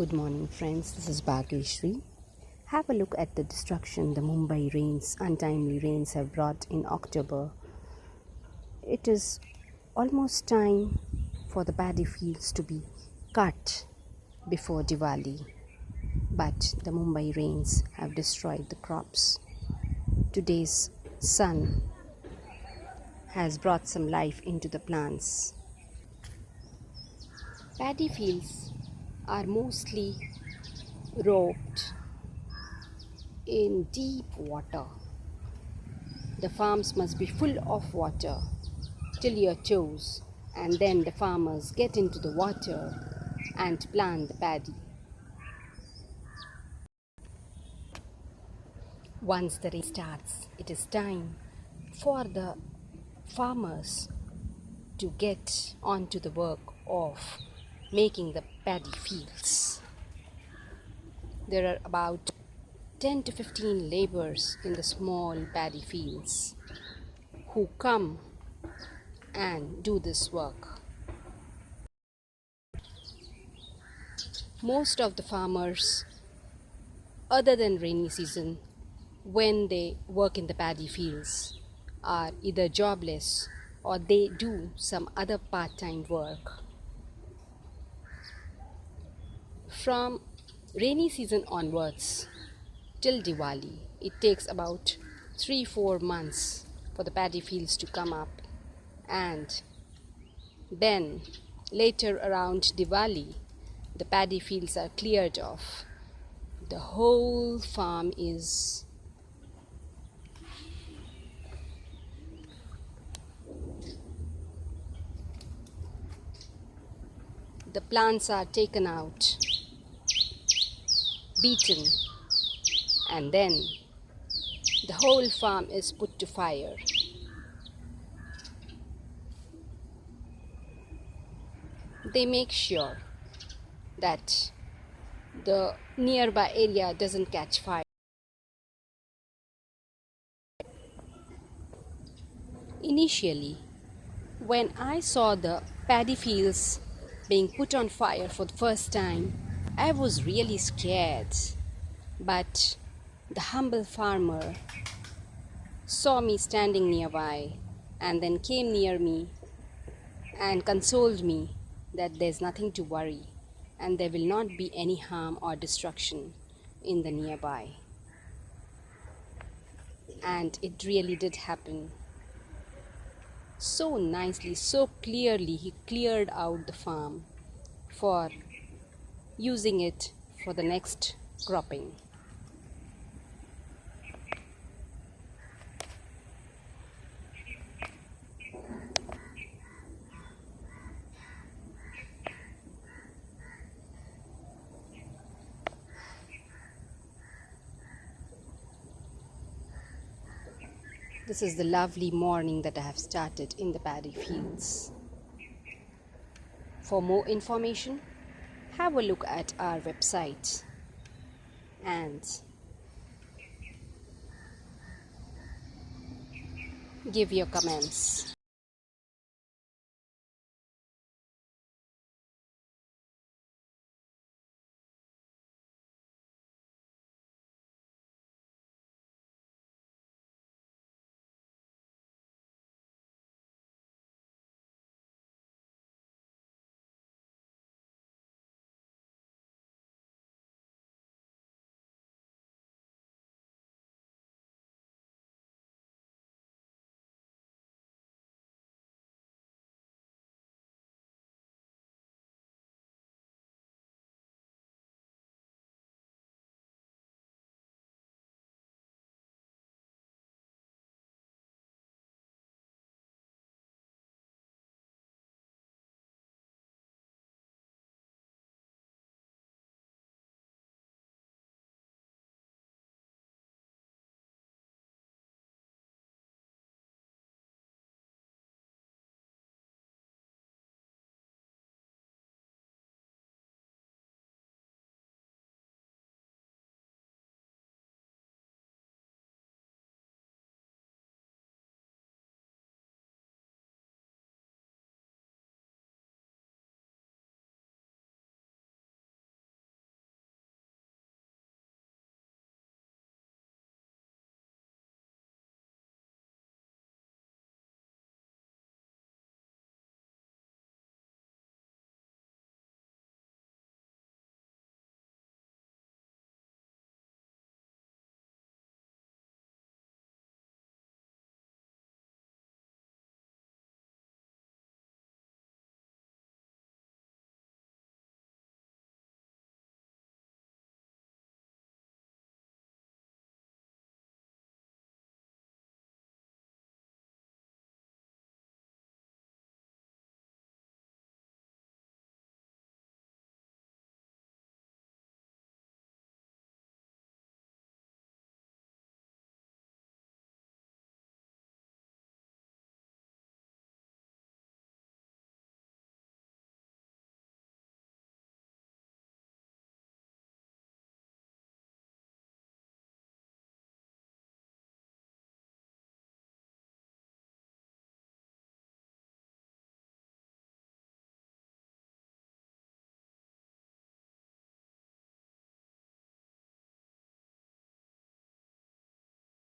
Good morning, friends. This is Bageshree. Have a look at the destruction the Mumbai untimely rains have brought in October. It is almost time for the paddy fields to be cut before Diwali, but the Mumbai rains have destroyed the crops. Today's sun has brought some life into the plants. Paddy fields are mostly roped in deep water. The farms must be full of water till your toes, and then the farmers get into the water and plant the paddy. Once the rain starts, it is time for the farmers to get onto the work of making the paddy fields. There are about 10 to 15 laborers in the small paddy fields who come and do this work. Most of the farmers, other than rainy season, when they work in the paddy fields, are either jobless or they do some other part-time work. From rainy season onwards till Diwali, it takes about 3-4 months for the paddy fields to come up, and then later around Diwali the paddy fields are cleared off. The whole farm is the plants are taken out, beaten, and then the whole farm is put to fire. They make sure that the nearby area doesn't catch fire. Initially, when I saw the paddy fields being put on fire for the first time, I was really scared. But the humble farmer saw me standing nearby and then came near me and consoled me that there's nothing to worry and there will not be any harm or destruction in the nearby. And it really did happen. So nicely, so clearly, he cleared out the farm for using it for the next cropping. This is the lovely morning that I have started in the paddy fields. For more information, have a look at our website and give your comments.